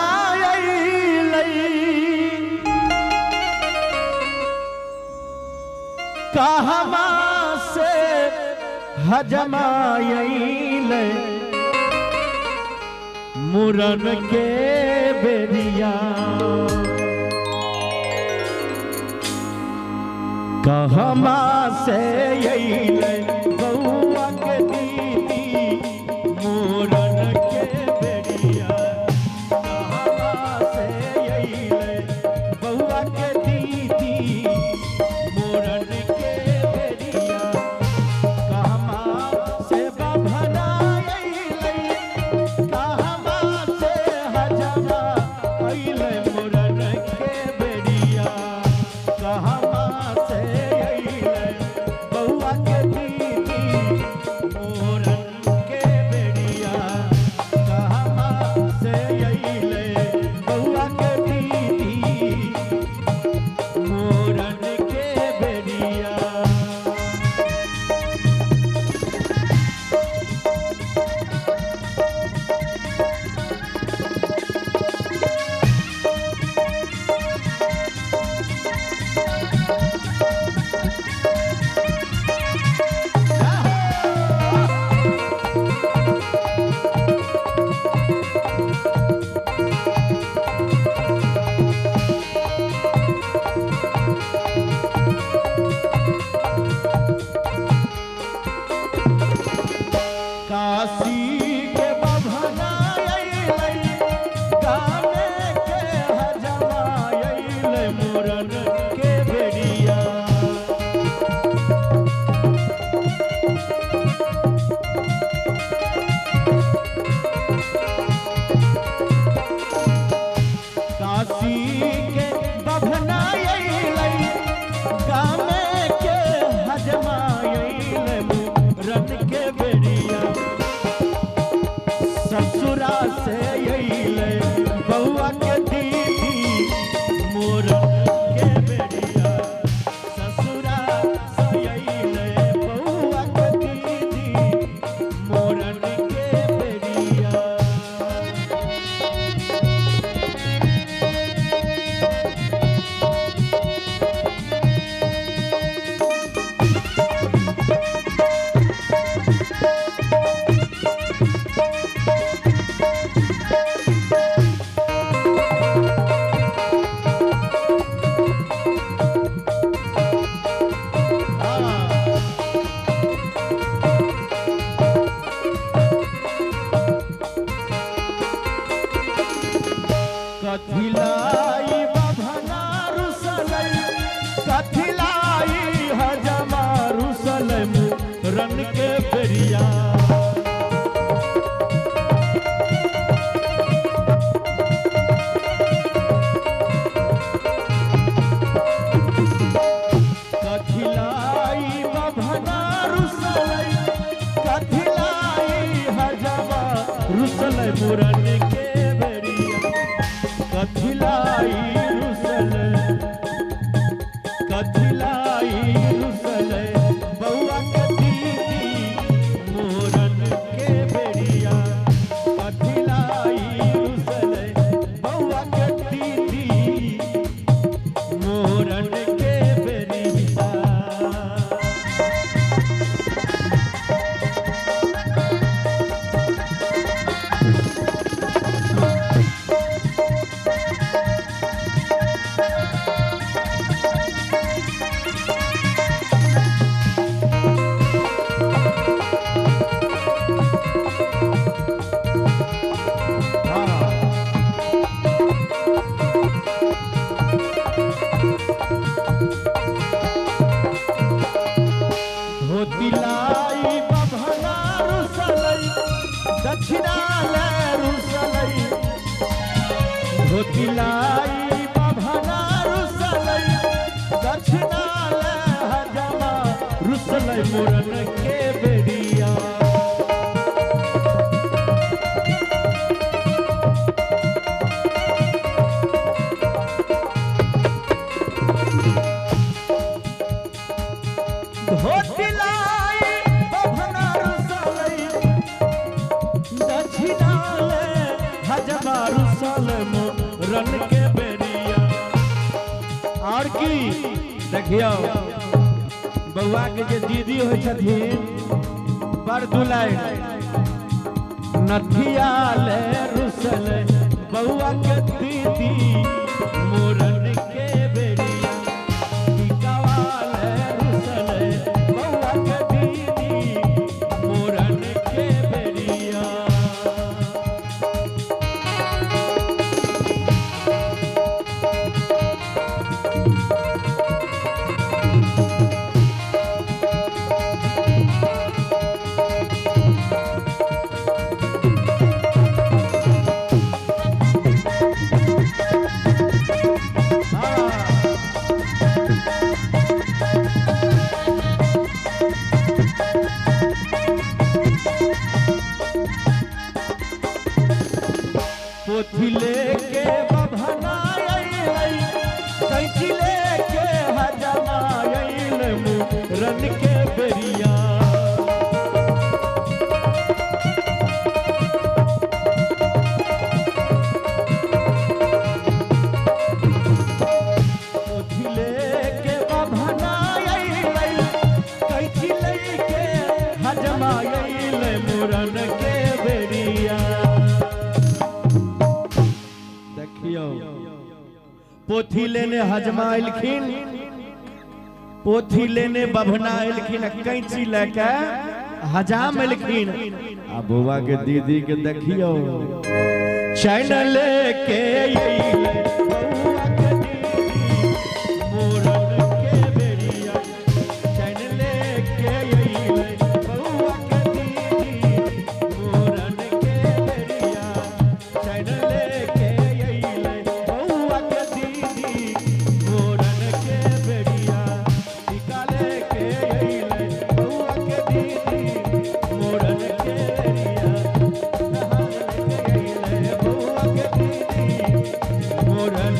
बाभनायलै कहमा से हजमायलै मुरन के बेरिया कहमा से अइलै बउआ के दीदी मुरन के बेरिया कहमा से अइलै बउआ के दीदी मुरन के बेरिया कहमा से बाभनायलै कहमा से हजमा अइलै मुरन के बेरिया कहमा से अइलै बउआ के दीदी मुरन के बेरिया कहमा से अइलै बउआ के दीदी मुरन के बेरिया। काशी के बाभनायलै गामे के हजमायलै मुरन के बेरिया काशी के बाभनायलै गामे के हजमायलै मुरन के बेरिया ससुरा से अइलै बउआ के दीदी मुरन के बेरिया ससुरा से अइलै बउआ के दीदी मुरन के बेरिया। कथिलाई बाभना रुसलै कथिलाई हजमा रुसलै मुरन के बेरिया कथिलाई बाभना रुसलै कथिलाई हजमा रुसलै मुरन के बेरिया कथिलाई रुसलै कथिलाई रुसलै बउआ के दीदी मुरन के बेरिया कथिलाई रुसलै बउआ के दीदी मुरन के बेरिया। धोतिलाई बाभना रुसलै दक्षिणा ले रुसलै धोतिलाई बाभना रुसलै दक्षिणा ले हजमा रुसलै मुरन के बेरिया धोतिलाई बाभना रुसलै दक्षिणा ले हजमा देखियो बउआ के जे दीदी होइ छथिन बड़ दुलार नथिया ले रुसल बउआ के दीदी मोरन के बेरिया टिकावा ले रुसल बउआ के दीदी मोरन के बेरिया पोथी लेके बभना आइल कैची लेके हजमा आइल मुरन के बेरिया पोथी लेके बभना आइल कैची लेके हजमा आइल मुरन के बेरिया पोथी लेने हजमा एलखिन पोथी लेने बभना एलखिन कैंची लेके हजाम एलखिन आ बउआ के दीदी के देखियो चैन लेके अइले बउआ के दीदी मोरन के बेरिया चैन लेके अइले बउआ के दीदी मोरन के बेरिया चैन लेके अइले बउआ के दीदी मोरन के बेरिया टीका लेके अइले बउआ के दीदी मोरन के बेरिया नहा लेके अइले बउआ के दीदी मोरन